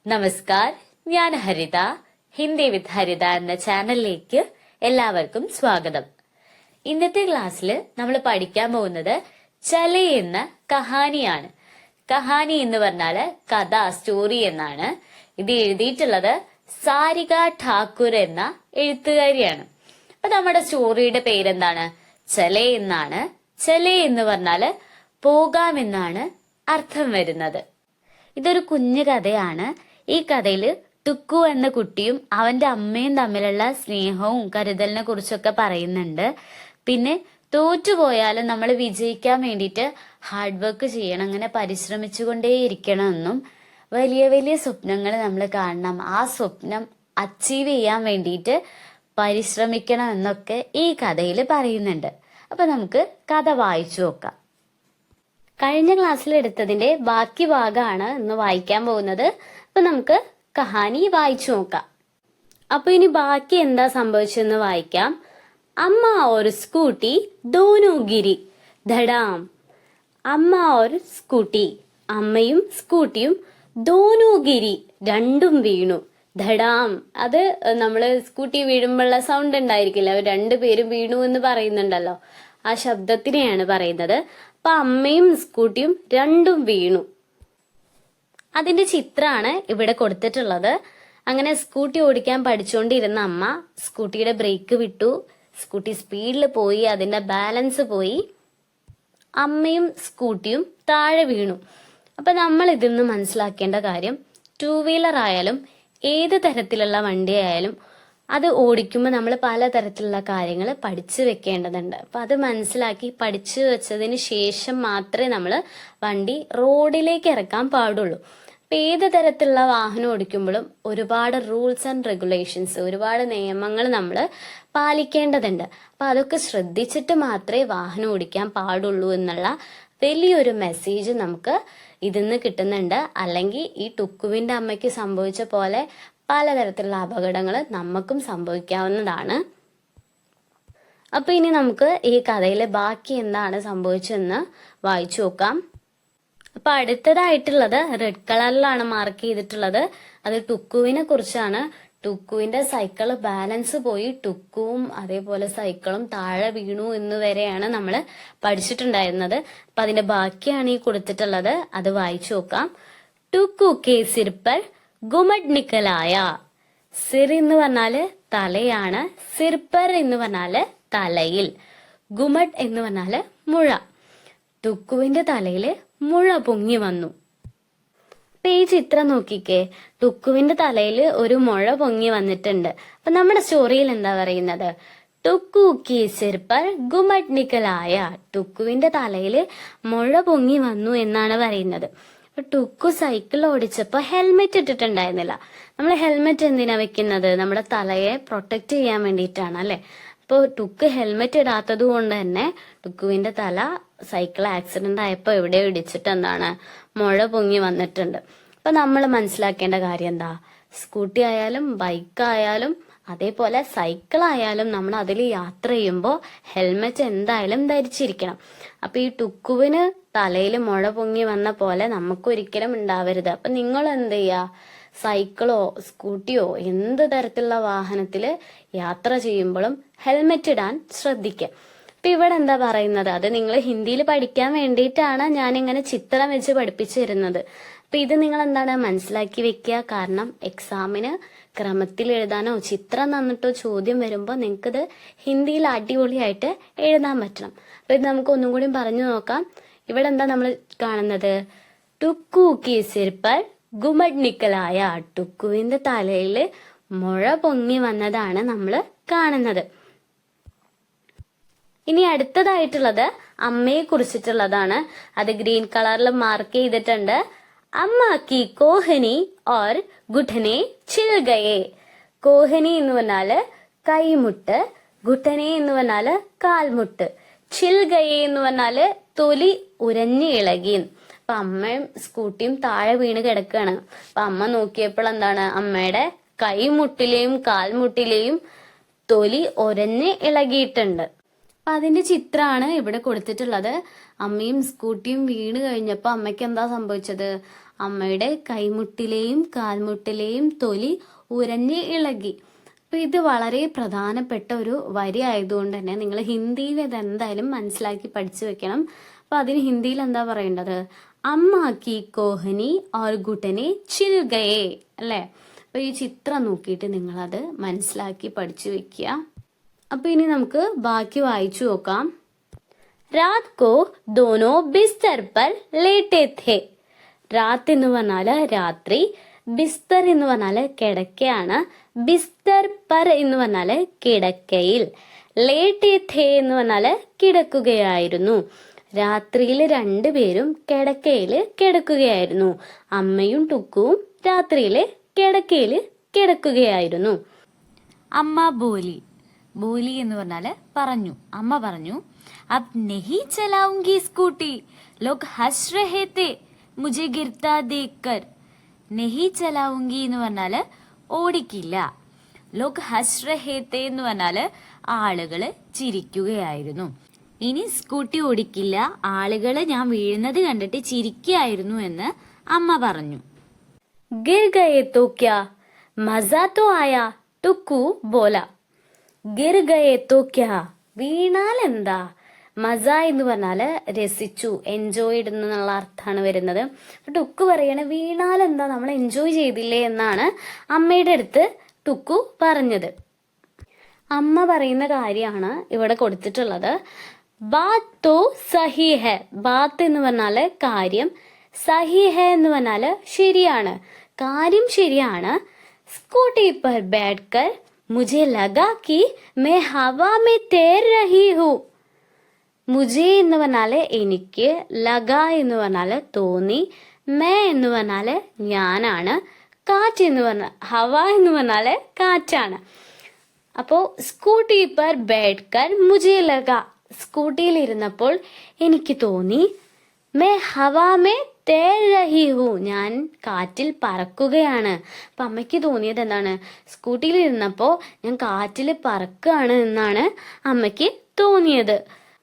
നമസ്കാർ, ഞാൻ ഹരിത. ഹിന്ദി വിത്ത് ഹരിത എന്ന ചാനലിലേക്ക് എല്ലാവർക്കും സ്വാഗതം. ഇന്നത്തെ ക്ലാസ്സിൽ നമ്മൾ പഠിക്കാൻ പോകുന്നത് ചലേ എന്ന കഹാനിയാണ്. കഹാനി എന്ന് പറഞ്ഞാല് കഥ, സ്റ്റോറി എന്നാണ്. ഇത് എഴുതിയിട്ടുള്ളത് സാരിക ഠാക്കൂർ എന്ന എഴുത്തുകാരിയാണ്. അപ്പൊ നമ്മുടെ സ്റ്റോറിയുടെ പേരെന്താണ്? ചലേ എന്നാണ്. ചലേ എന്ന് പറഞ്ഞാല് പോകാമെന്നാണ് അർത്ഥം വരുന്നത്. ഇതൊരു കുഞ്ഞു കഥയാണ്. ഈ കഥയില് ടുക്കു എന്ന കുട്ടിയും അവന്റെ അമ്മയും തമ്മിലുള്ള സ്നേഹവും കരുതലിനെ കുറിച്ചൊക്കെ പറയുന്നുണ്ട്. പിന്നെ തോറ്റുപോയാലും നമ്മൾ വിജയിക്കാൻ വേണ്ടിയിട്ട് ഹാർഡ് വർക്ക് ചെയ്യണം, അങ്ങനെ പരിശ്രമിച്ചുകൊണ്ടേയിരിക്കണം എന്നും വലിയ വലിയ സ്വപ്നങ്ങൾ നമ്മൾ കാണണം, ആ സ്വപ്നം അച്ചീവ് ചെയ്യാൻ വേണ്ടിയിട്ട് പരിശ്രമിക്കണം എന്നൊക്കെ ഈ കഥയിൽ പറയുന്നുണ്ട്. അപ്പൊ നമുക്ക് കഥ വായിച്ചു നോക്കാം. കഴിഞ്ഞ ക്ലാസ്സിൽ എടുത്തതിന്റെ ബാക്കി ഭാഗമാണ് ഇന്ന് വായിക്കാൻ പോകുന്നത്. അപ്പൊ നമുക്ക് കഹാനി വായിച്ചു നോക്കാം. അപ്പൊ ഇനി ബാക്കി എന്താ സംഭവിച്ചെന്ന് വായിക്കാം. അമ്മ ഒരു സ്കൂട്ടി ദോനോ ഗിരി ധടാം. അമ്മ ഒരു സ്കൂട്ടി, അമ്മയും സ്കൂട്ടിയും ദോനോ ഗിരി രണ്ടും വീണു. ധടാം, അത് നമ്മള് സ്കൂട്ടി വീഴുമ്പോഴുള്ള സൗണ്ട് ഉണ്ടായിരിക്കില്ല, അവർ രണ്ടുപേരും വീണു എന്ന് പറയുന്നുണ്ടല്ലോ, ആ ശബ്ദത്തിനെയാണ് പറയുന്നത്. അപ്പൊ അമ്മയും സ്കൂട്ടിയും രണ്ടും വീണു. അതിന്റെ ചിത്രമാണ് ഇവിടെ കൊടുത്തിട്ടുള്ളത്. അങ്ങനെ സ്കൂട്ടി ഓടിക്കാൻ പഠിച്ചുകൊണ്ടിരുന്ന അമ്മ സ്കൂട്ടിയുടെ ബ്രേക്ക് വിട്ടു, സ്കൂട്ടി സ്പീഡിൽ പോയി, അതിന്റെ ബാലൻസ് പോയി, അമ്മയും സ്കൂട്ടിയും താഴെ വീണു. അപ്പൊ നമ്മൾ ഇതിൽ നിന്ന് മനസ്സിലാക്കേണ്ട കാര്യം, ടൂ വീലർ ആയാലും ഏത് തരത്തിലുള്ള വണ്ടി ആയാലും അത് ഓടിക്കുമ്പോൾ നമ്മൾ പലതരത്തിലുള്ള കാര്യങ്ങൾ പഠിച്ചു വെക്കേണ്ടതുണ്ട്. അപ്പൊ അത് മനസ്സിലാക്കി പഠിച്ചു വെച്ചതിന് ശേഷം മാത്രമേ നമ്മൾ വണ്ടി റോഡിലേക്ക് ഇറക്കാൻ പാടുള്ളൂ. അപ്പൊ ഏത് തരത്തിലുള്ള വാഹനം ഓടിക്കുമ്പോഴും ഒരുപാട് റൂൾസ് ആൻഡ് റെഗുലേഷൻസ്, ഒരുപാട് നിയമങ്ങൾ നമ്മൾ പാലിക്കേണ്ടതുണ്ട്. അപ്പൊ അതൊക്കെ ശ്രദ്ധിച്ചിട്ട് മാത്രമേ വാഹനം ഓടിക്കാൻ പാടുള്ളൂ എന്നുള്ള വലിയൊരു മെസ്സേജ് നമുക്ക് ഇതിന്ന് കിട്ടുന്നുണ്ട്. അല്ലെങ്കിൽ ഈ ടുക്കുവിന്റെ അമ്മയ്ക്ക് സംഭവിച്ച പോലെ പലതരത്തിലുള്ള അപകടങ്ങൾ നമുക്കും സംഭവിക്കാവുന്നതാണ്. അപ്പൊ ഇനി നമുക്ക് ഈ കഥയിലെ ബാക്കി എന്താണ് സംഭവിച്ചതെന്ന് വായിച്ചു നോക്കാം. അപ്പൊ അടുത്തതായിട്ടുള്ളത് റെഡ് കളറിലാണ് മാർക്ക് ചെയ്തിട്ടുള്ളത്. അത് ടുക്കുവിനെ കുറിച്ചാണ്. ടുക്കുവിന്റെ സൈക്കിള് ബാലൻസ് പോയി, ടുക്കുവും അതേപോലെ സൈക്കിളും താഴെ വീണു എന്ന് വരെയാണ് നമ്മൾ പഠിച്ചിട്ടുണ്ടായിരുന്നത്. അപ്പൊ അതിന്റെ ബാക്കിയാണ് ഈ കൊടുത്തിട്ടുള്ളത്. അത് വായിച്ചു നോക്കാം. ടുക്കു കെ സിർപ്പർ ഗുമഡ് നിക്കലായ. സിർ എന്ന് പറഞ്ഞാല് തലയാണ്, സിർപ്പർ എന്ന് പറഞ്ഞാല് തലയിൽ, ഗുമഡ് എന്ന് പറഞ്ഞാല് മുഴ. ടുക്കുവിന്റെ തലയില് മുഴ പൊങ്ങി വന്നു. അപ്പൊ ഈ ചിത്രം നോക്കിക്കേ, ടുക്കുവിന്റെ തലയില് ഒരു മുഴ പൊങ്ങി വന്നിട്ടുണ്ട്. അപ്പൊ നമ്മുടെ സ്റ്റോറിയിൽ എന്താ പറയുന്നത്? ടുക്കു കി സിർപ്പർ ഗുമഡ് നിക്കലായ. ടുക്കുവിന്റെ തലയില് മുഴ പൊങ്ങി വന്നു എന്നാണ് പറയുന്നത്. ടുക്കു സൈക്കിൾ ഓടിച്ചപ്പോ ഹെൽമെറ്റ് ഇട്ടിട്ടുണ്ടായിരുന്നില്ല. നമ്മൾ ഹെൽമെറ്റ് എന്തിനാ വെക്കുന്നത്? നമ്മുടെ തലയെ പ്രൊട്ടക്ട് ചെയ്യാൻ വേണ്ടിയിട്ടാണ് അല്ലെ. അപ്പൊ ടുക്ക് ഹെൽമെറ്റ് ഇടാത്തത് കൊണ്ട് തന്നെ ടുക്കുവിന്റെ തല സൈക്കിൾ ആക്സിഡന്റ് ആയപ്പോ എവിടെ ഇടിച്ചിട്ട് എന്താണ് മുഴ പൊങ്ങി വന്നിട്ടുണ്ട്. അപ്പൊ നമ്മൾ മനസ്സിലാക്കേണ്ട കാര്യം എന്താ? സ്കൂട്ടി ആയാലും ബൈക്കായാലും അതേപോലെ സൈക്കിൾ ആയാലും നമ്മൾ അതിൽ യാത്ര ചെയ്യുമ്പോൾ ഹെൽമെറ്റ് എന്തായാലും ധരിച്ചിരിക്കണം. അപ്പൊ ഈ ടുക്കുവിന് തലയിൽ മുഴ പൊങ്ങി വന്ന പോലെ നമുക്കൊരിക്കലും ഉണ്ടാവരുത്. അപ്പൊ നിങ്ങൾ എന്ത് ചെയ്യാ? സൈക്കിളോ സ്കൂട്ടിയോ എന്ത് തരത്തിലുള്ള വാഹനത്തില് യാത്ര ചെയ്യുമ്പോഴും ഹെൽമെറ്റ് ഇടാൻ ശ്രദ്ധിക്കുക. അപ്പൊ ഇവിടെ എന്താ പറയുന്നത്? അത് നിങ്ങൾ ഹിന്ദിയിൽ പഠിക്കാൻ വേണ്ടിയിട്ടാണ് ഞാൻ ഇങ്ങനെ ചിത്രം വെച്ച് പഠിപ്പിച്ചു തരുന്നത്. അപ്പൊ ഇത് നിങ്ങൾ എന്താണ് മനസ്സിലാക്കി വെക്കുക. കാരണം എക്സാമിന് ക്രമത്തിൽ എഴുതാനോ ചിത്രം തന്നിട്ടോ ചോദ്യം വരുമ്പോൾ നിങ്ങൾക്കിത് ഹിന്ദിയിൽ അടിപൊളിയായിട്ട് എഴുതാൻ പറ്റണം. അപ്പൊ ഇത് നമുക്ക് ഒന്നും കൂടി പറഞ്ഞു നോക്കാം. ഇവിടെ എന്താ നമ്മൾ കാണുന്നത്? ടുക്കു കി സിർപ്പർ ഗുമഡ് നിക്കലായ. ടുക്കുവിന്റെ തലയിൽ മുഴ പൊങ്ങി വന്നതാണ് നമ്മൾ കാണുന്നത്. ഇനി അടുത്തതായിട്ടുള്ളത് അമ്മയെ കുറിച്ചിട്ടുള്ളതാണ്. അത് ഗ്രീൻ കളറിൽ മാർക്ക് ചെയ്തിട്ടുണ്ട്. അമ്മ കി കോഹനി ഓർ ഗുഠനെ ചിൽ ഗയേ. കോഹനി എന്ന് പറഞ്ഞാല് കൈമുട്ട്, ഗുഠനെ എന്ന് പറഞ്ഞാല് കാൽമുട്ട്, ചിൽ ഗയേ എന്ന് പറഞ്ഞാല് തൊലി ഉരഞ്ഞു ഇളകി. അപ്പൊ അമ്മയും സ്കൂട്ടിയും താഴെ വീണ് കിടക്കുകയാണ്. അപ്പൊ അമ്മ നോക്കിയപ്പോൾ എന്താണ്? അമ്മയുടെ കൈമുട്ടിലെയും കാൽമുട്ടിലെയും തൊലി ഒരഞ്ഞ് ഇളകിയിട്ടുണ്ട്. അപ്പൊ അതിന്റെ ചിത്രമാണ് ഇവിടെ കൊടുത്തിട്ടുള്ളത്. അമ്മയും സ്കൂട്ടിയും വീണ് കഴിഞ്ഞപ്പോ അമ്മയ്ക്ക് എന്താ സംഭവിച്ചത്? അമ്മയുടെ കൈമുട്ടിലെയും കാൽമുട്ടിലെയും തൊലി ഉരഞ്ഞ് ഇളകി. അപ്പൊ ഇത് വളരെ പ്രധാനപ്പെട്ട ഒരു വരി ആയതുകൊണ്ട് തന്നെ നിങ്ങൾ ഹിന്ദിയിൽ ഇത് എന്തായാലും മനസ്സിലാക്കി പഠിച്ചു വെക്കണം. അപ്പൊ അതിന് ഹിന്ദിയിൽ എന്താ പറയേണ്ടത്? അമ്മ കി കോഹനി ഓർ ഗുട്ടനെ ചിൽ ഗയേ അല്ലെ. അപ്പൊ ഈ ചിത്രം നോക്കിയിട്ട് നിങ്ങളത് മനസ്സിലാക്കി പഠിച്ചു വെക്കുക. അപ്പൊ ഇനി നമുക്ക് ബാക്കി വായിച്ചു നോക്കാം. രാത് കോ ദോനോ ബിസ്തർ പർ ലേറ്റേ ഥേ. രാത് എന്ന് പറഞ്ഞാല് രാത്രി, ബിസ്തർ എന്ന് പറഞ്ഞാല് കിടക്കയാണ്, ബിസ്തർ പർ എന്ന് പറഞ്ഞാല് കിടക്കയിൽ, ലേറ്റേ ഥേ എന്ന് പറഞ്ഞാല് കിടക്കുകയായിരുന്നു. രാത്രിയിൽ രണ്ടുപേരും കിടക്കയില് കിടക്കുകയായിരുന്നു. അമ്മയും ടുക്കുവും രാത്രിയില് കിടക്കയില് കിടക്കുകയായിരുന്നു. അമ്മ ബോലി. ബോലി എന്ന് പറഞ്ഞാല് പറഞ്ഞു. അമ്മ പറഞ്ഞു, അബ് നഹി ചലാഊംഗി സ്കൂട്ടി, ലോഗ് ഹസ് രഹേ തേ മുझे गिरता देखकर. നഹി ചലാഊംഗി എന്ന് പറഞ്ഞാല് ഓടിക്കില്ല. ലോഗ് ഹസ് രഹേ തേ എന്ന് പറഞ്ഞാല് ആളുകള് ചിരിക്കുകയായിരുന്നു. ഇനി സ്കൂട്ടി ഓടിക്കില്ല, ആളുകള് ഞാൻ വീഴുന്നത് കണ്ടിട്ട് ചിരിക്കുകയായിരുന്നു എന്ന് അമ്മ പറഞ്ഞു. गिर गए तो क्या मजा तो आया, टुकു बोला. गिर गए तो क्या, വീണാൽ എന്താ? മസ എന്ന് പറഞ്ഞാല് രസിച്ചു, എൻജോയ്ഡ് എന്നുള്ള അർത്ഥമാണ് വരുന്നത്. ടുക്കു പറയണ വീണാൽ എന്താ, നമ്മൾ എൻജോയ് ചെയ്തില്ലേ എന്നാണ് അമ്മയുടെ അടുത്ത് ടുക്കു പറഞ്ഞത്. അമ്മ പറയുന്ന കാര്യമാണ് ഇവിടെ കൊടുത്തിട്ടുള്ളത്. ബാത് തോ സഹി ഹെ. ബാത്ത് എന്ന് പറഞ്ഞാല് കാര്യം, സഹി ഹെ എന്ന് പറഞ്ഞാല് ശരിയാണ്, കാര്യം ശരിയാണ്. സ്കൂട്ടി पर बैठकर मुझे लगा कि मैं हवा में तैर रही हूँ. മുജെ എന്ന് പറഞ്ഞാല് എനിക്ക്, ലഗ എന്ന് പറഞ്ഞാല് തോന്നി, മേ എന്ന് പറഞ്ഞാല് ഞാനാണ്, കാറ്റ് എന്ന് പറഞ്ഞാൽ ഹവ എന്ന് പറഞ്ഞാല് കാറ്റാണ്. അപ്പോ സ്കൂട്ടി पर बैठकर मुझे लगा, സ്കൂട്ടിയിൽ ഇരുന്നപ്പോൾ എനിക്ക് തോന്നി, may Hawa may their രഹി who, ഞാൻ കാറ്റിൽ പറക്കുകയാണ്. അപ്പൊ അമ്മയ്ക്ക് തോന്നിയത് എന്താണ്? സ്കൂട്ടിയിൽ ഇരുന്നപ്പോ ഞാൻ കാറ്റിൽ പറക്കുകയാണ് എന്നാണ് അമ്മയ്ക്ക് തോന്നിയത്.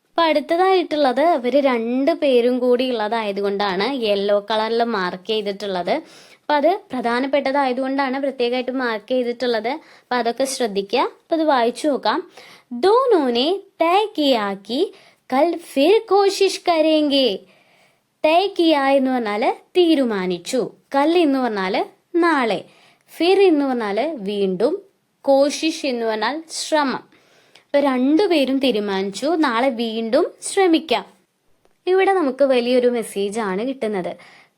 അപ്പൊ അടുത്തതായിട്ടുള്ളത് അവര് രണ്ടുപേരും കൂടി ഉള്ളതായതുകൊണ്ടാണ് യെല്ലോ കളറിൽ മാർക്ക് ചെയ്തിട്ടുള്ളത്. അപ്പൊ അത് പ്രധാനപ്പെട്ടതായതുകൊണ്ടാണ് പ്രത്യേകമായിട്ട് മാർക്ക് ചെയ്തിട്ടുള്ളത്. അപ്പൊ അതൊക്കെ ശ്രദ്ധിക്കുക. അപ്പൊ അത് വായിച്ചു നോക്കാം. ദോനോനെ തയ കിയാ കി കൽ ഫിർ കോശിഷ് കരേംഗെ. തയ കിയ എന്ന് പറഞ്ഞാല് തീരുമാനിച്ചു, കൽ എന്ന് പറഞ്ഞാല് നാളെ, ഫിർ എന്ന് പറഞ്ഞാല് വീണ്ടും, കോശിഷ് എന്ന് പറഞ്ഞാൽ ശ്രമം. അപ്പൊ രണ്ടുപേരും തീരുമാനിച്ചു നാളെ വീണ്ടും ശ്രമിക്കാം. ഇവിടെ നമുക്ക് വലിയൊരു മെസ്സേജ് ആണ് കിട്ടുന്നത്.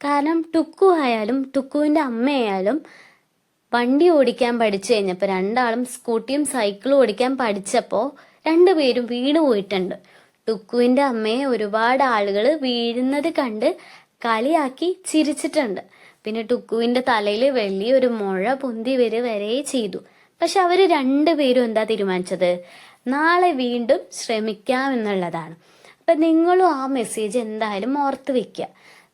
കാരണം ടുക്കു ആയാലും ടുക്കുവിന്റെ അമ്മയായാലും വണ്ടി ഓടിക്കാൻ പഠിച്ചു കഴിഞ്ഞപ്പോൾ, രണ്ടാളും സ്കൂട്ടിയും സൈക്കിളും ഓടിക്കാൻ പഠിച്ചപ്പോൾ രണ്ടുപേരും വീണ് പോയിട്ടുണ്ട്. ടുക്കുവിന്റെ അമ്മയെ ഒരുപാട് ആളുകൾ വീഴുന്നത് കണ്ട് കളിയാക്കി ചിരിച്ചിട്ടുണ്ട്. പിന്നെ ടുക്കുവിന്റെ തലയിൽ വലിയൊരു മുഴ പൊന്തി വരെ ചെയ്തു. പക്ഷെ അവര് രണ്ടുപേരും എന്താ തീരുമാനിച്ചത്? നാളെ വീണ്ടും ശ്രമിക്കാം എന്നുള്ളതാണ്. അപ്പൊ നിങ്ങളും ആ മെസ്സേജ് എന്തായാലും ഓർത്ത് വെക്കുക.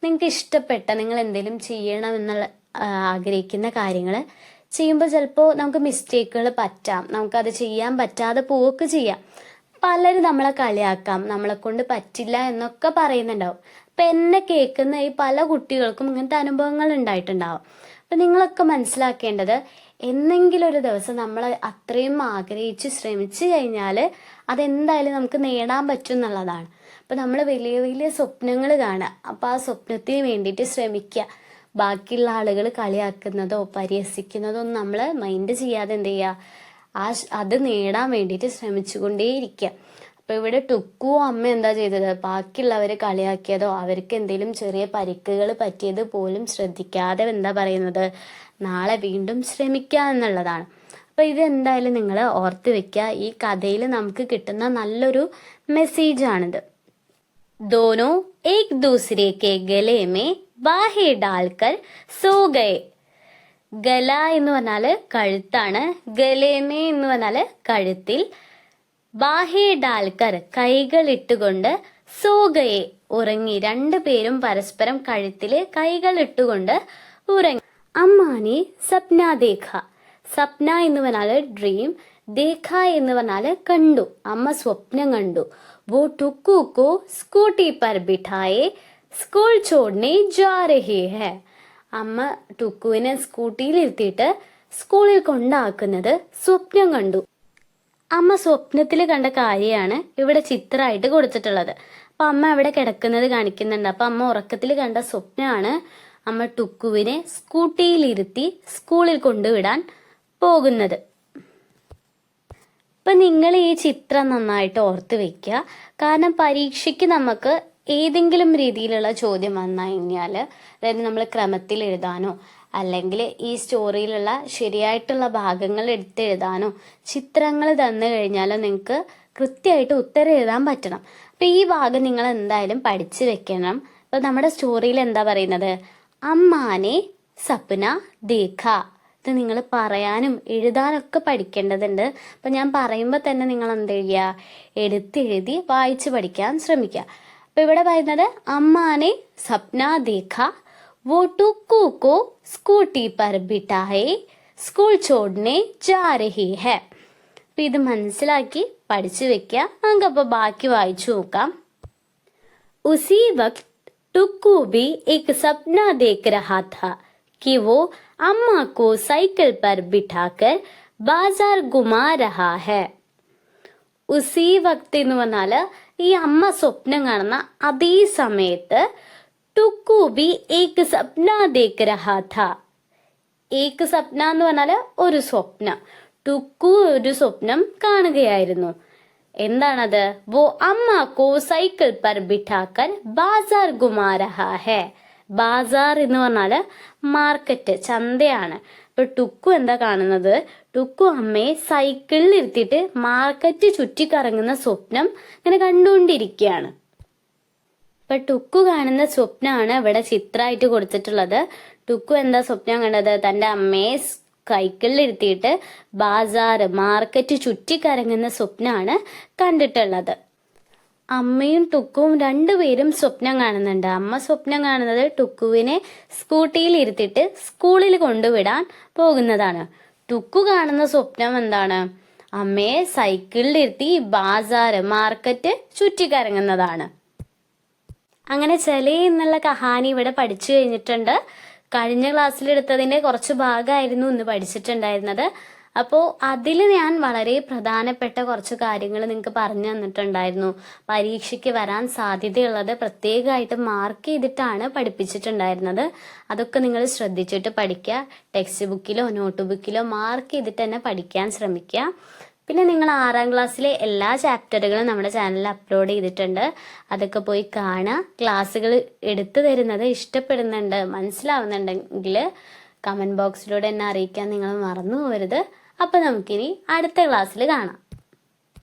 നിങ്ങൾക്ക് ഇഷ്ടപ്പെട്ട, നിങ്ങൾ എന്തെങ്കിലും ചെയ്യണം എന്നുള്ള ആഗ്രഹിക്കുന്ന കാര്യങ്ങൾ ചെയ്യുമ്പോൾ ചിലപ്പോൾ നമുക്ക് മിസ്റ്റേക്കുകൾ പറ്റാം, നമുക്കത് ചെയ്യാൻ പറ്റാതെ പോവുകയൊക്കെ ചെയ്യാം. പലരും നമ്മളെ കളിയാക്കാം, നമ്മളെ കൊണ്ട് പറ്റില്ല എന്നൊക്കെ പറയുന്നുണ്ടാവും. അപ്പൊ എന്നെ കേൾക്കുന്ന ഈ പല കുട്ടികൾക്കും ഇങ്ങനത്തെ അനുഭവങ്ങൾ ഉണ്ടായിട്ടുണ്ടാവും. അപ്പൊ നിങ്ങളൊക്കെ മനസ്സിലാക്കേണ്ടത്, എന്നെങ്കിലും ഒരു ദിവസം നമ്മൾ അത്രയും ആഗ്രഹിച്ച് ശ്രമിച്ചു കഴിഞ്ഞാൽ അതെന്തായാലും നമുക്ക് നേടാൻ പറ്റും എന്നുള്ളതാണ്. അപ്പൊ നമ്മൾ വലിയ വലിയ സ്വപ്നങ്ങൾ കാണുക, അപ്പൊ ആ സ്വപ്നത്തിന് വേണ്ടിയിട്ട് ശ്രമിക്കുക. ബാക്കിയുള്ള ആളുകൾ കളിയാക്കുന്നതോ പരിഹസിക്കുന്നതോ ഒന്നും നമ്മൾ മൈൻഡ് ചെയ്യാതെ എന്ത് ചെയ്യുക, അത് നേടാൻ വേണ്ടിയിട്ട് ശ്രമിച്ചുകൊണ്ടേയിരിക്കുക. അപ്പൊ ഇവിടെ ടുക്കു അമ്മ എന്താ ചെയ്തത്? ബാക്കിയുള്ളവര് കളിയാക്കിയതോ അവർക്ക് എന്തെങ്കിലും ചെറിയ പരിക്കുകൾ പറ്റിയത് പോലും ശ്രദ്ധിക്കാതെ എന്താ പറയുന്നത്? നാളെ വീണ്ടും ശ്രമിക്കുക എന്നുള്ളതാണ്. അപ്പൊ ഇത് എന്തായാലും നിങ്ങൾ ഓർത്ത് വെക്കുക. ഈ കഥയിൽ നമുക്ക് കിട്ടുന്ന നല്ലൊരു മെസ്സേജ് ആണിത്. ദോനോ ഏക് ദൂസരെ കെ ഗലെ മേ ബാഹെ ഡാൽക്കർ സോ ഗയേ. ഗല എന്ന് പറഞ്ഞാല് കഴുത്താണ്, ഗലേമേ എന്ന് പറഞ്ഞാല് കഴുത്തിൽ, ബാഹെ ഡാൽക്കർ കൈകൾ ഇട്ടുകൊണ്ട്, സോഗയെ ഉറങ്ങി. രണ്ടുപേരും പരസ്പരം കഴുത്തില് കൈകൾ ഇട്ടുകൊണ്ട് ഉറങ്ങി. അമ്മാനെ സപ്ന ദേഖ. സപ്ന എന്ന് പറഞ്ഞാല് ഡ്രീം, ദേഖ എന്ന് പറഞ്ഞാല് കണ്ടു, അമ്മ സ്വപ്നം കണ്ടു. വോ ടുക്കു കോ സ്കൂട്ടി പർ ബിഠായെ സ്കൂൾ ചോടനെ ജാ രഹേ ഹെ. അമ്മ ടുക്കുവിനെ സ്കൂട്ടിയിൽ ഇരുത്തിയിട്ട് സ്കൂളിൽ കൊണ്ടാക്കുന്നത് സ്വപ്നം കണ്ടു. അമ്മ സ്വപ്നത്തിൽ കണ്ട കാര്യമാണ് ഇവിടെ ചിത്രമായിട്ട് കൊടുത്തിട്ടുള്ളത്. അപ്പൊ അമ്മ അവിടെ കിടക്കുന്നത് കാണിക്കുന്നുണ്ട്. അപ്പൊ അമ്മ ഉറക്കത്തിൽ കണ്ട സ്വപ്നമാണ് അമ്മ ടുക്കുവിനെ സ്കൂട്ടിയിൽ ഇരുത്തി സ്കൂളിൽ കൊണ്ടുവിടാൻ പോകുന്നത്. അപ്പൊ നിങ്ങൾ ഈ ചിത്രം നന്നായിട്ട് ഓർത്ത് വെക്കുക. കാരണം പരീക്ഷയ്ക്ക് നമുക്ക് ഏതെങ്കിലും രീതിയിലുള്ള ചോദ്യം വന്നു കഴിഞ്ഞാല്, അതായത് നമ്മൾ ക്രമത്തിൽ എഴുതാനോ അല്ലെങ്കിൽ ഈ സ്റ്റോറിയിലുള്ള ശരിയായിട്ടുള്ള ഭാഗങ്ങൾ എടുത്തെഴുതാനോ ചിത്രങ്ങൾ തന്നു കഴിഞ്ഞാലോ നിങ്ങൾക്ക് കൃത്യമായിട്ട് ഉത്തരം എഴുതാൻ പറ്റണം. അപ്പൊ ഈ ഭാഗം നിങ്ങൾ എന്തായാലും പഠിച്ചു വെക്കണം. ഇപ്പൊ നമ്മുടെ സ്റ്റോറിയിൽ എന്താ പറയുന്നത്? അമ്മാനെ സപ്ന ദേഖ. ഇത് നിങ്ങൾ പറയാനും എഴുതാനൊക്കെ പഠിക്കേണ്ടതുണ്ട്. അപ്പൊ ഞാൻ പറയുമ്പോൾ തന്നെ നിങ്ങൾ എന്ത് ചെയ്യുക? എടുത്തെഴുതി വായിച്ചു പഠിക്കാൻ ശ്രമിക്കുക. അപ്പൊ ഇവിടെ പറയുന്നത് അമ്മാനെ സപ്ന ദേഖ वो टुक्कू को स्कूटी पर बिठाए स्कूൾ छोड़ने जा रही है. അപ്പൊ ഇത് മനസ്സിലാക്കി പഠിച്ചു വെക്കുക. നമുക്കപ്പോ ബാക്കി വായിച്ചു നോക്കാം. उसी वक्त टुक्कू भी एक सपना देख रहा था कि वो अम्मा को साइकिल पर बिठाकर बाजार घुमा रहा है. ഉസി വക്ത് എന്ന് പറഞ്ഞാല് ഈ അമ്മ സ്വപ്നം കാണുന്ന അതേ സമയത്ത് ടുക്കു ബി ഏക് സപ്ന ദേഖ് രഹാ ഥാ. ഏക് സപ്ന എന്ന് പറഞ്ഞാല് ഒരു സ്വപ്നം. ടുക്കു ഒരു സ്വപ്നം കാണുകയായിരുന്നു. എന്താണത്? വോ അമ്മ കോ സൈക്കിൾ പർ ബിഠാക്കർ ബാസാർ ഗുമാ രഹാ ഹെ. ബാസാർ എന്ന് പറഞ്ഞാല് മാർക്കറ്റ്, ചന്തയാണ്. അപ്പൊ ടുക്കു എന്താ കാണുന്നത്? ടുക്കു അമ്മയെ സൈക്കിളിൽ ഇരുത്തിയിട്ട് മാർക്കറ്റ് ചുറ്റിക്കറങ്ങുന്ന സ്വപ്നം ഇങ്ങനെ കണ്ടുകൊണ്ടിരിക്കുകയാണ്. ഇപ്പൊ ടുക്കു കാണുന്ന സ്വപ്നമാണ് ഇവിടെ ചിത്രമായിട്ട് കൊടുത്തിട്ടുള്ളത്. ടുക്കു എന്താ സ്വപ്നം കണ്ടത്? തന്റെ അമ്മയെ സൈക്കിളിൽ ഇരുത്തിയിട്ട് ബാസാർ, മാർക്കറ്റ് ചുറ്റിക്കറങ്ങുന്ന സ്വപ്നമാണ് കണ്ടിട്ടുള്ളത്. അമ്മയും ടുക്കുവും രണ്ടുപേരും സ്വപ്നം കാണുന്നുണ്ട്. അമ്മ സ്വപ്നം കാണുന്നത് ടുക്കുവിനെ സ്കൂട്ടിയിൽ ഇരുത്തിയിട്ട് സ്കൂളിൽ കൊണ്ടുവിടാൻ പോകുന്നതാണ്. ടുക്കു കാണുന്ന സ്വപ്നം എന്താണ്? അമ്മയെ സൈക്കിളിൽ ഇരുത്തി ബാസാർ, മാർക്കറ്റ് ചുറ്റിക്കറങ്ങുന്നതാണ്. അങ്ങനെ ചലേ എന്നുള്ള കഹാനി ഇവിടെ പഠിച്ചു കഴിഞ്ഞിട്ടുണ്ട്. കഴിഞ്ഞ ക്ലാസ്സിൽ എടുത്തതിന്റെ കുറച്ച് ഭാഗമായിരുന്നു ഇന്ന് പഠിച്ചിട്ടുണ്ടായിരുന്നത്. അപ്പോൾ അതിൽ ഞാൻ വളരെ പ്രധാനപ്പെട്ട കുറച്ച് കാര്യങ്ങൾ നിങ്ങൾക്ക് പറഞ്ഞു തന്നിട്ടുണ്ടായിരുന്നു. പരീക്ഷയ്ക്ക് വരാൻ സാധ്യതയുള്ളത് പ്രത്യേകമായിട്ട് മാർക്ക് ചെയ്തിട്ടാണ് പഠിപ്പിച്ചിട്ടുണ്ടായിരുന്നത്. അതൊക്കെ നിങ്ങൾ ശ്രദ്ധിച്ചിട്ട് പഠിക്കുക. ടെക്സ്റ്റ് ബുക്കിലോ നോട്ട് ബുക്കിലോ മാർക്ക് ചെയ്തിട്ട് തന്നെ പഠിക്കാൻ ശ്രമിക്കുക. പിന്നെ നിങ്ങൾ 6ാം ക്ലാസ്സിലെ എല്ലാ ചാപ്റ്ററുകളും നമ്മുടെ ചാനലിൽ അപ്ലോഡ് ചെയ്തിട്ടുണ്ട്. അതൊക്കെ പോയി കാണുക. ക്ലാസ്സുകൾ എടുത്തു തരുന്നത് ഇഷ്ടപ്പെടുന്നുണ്ട്, മനസ്സിലാവുന്നുണ്ടെങ്കിൽ കമന്റ് ബോക്സിലൂടെ എന്നെ അറിയിക്കാൻ നിങ്ങൾ മറന്നു പോകരുത്. അപ്പൊ നമുക്കിനി അടുത്ത ക്ലാസ്സിൽ കാണാം.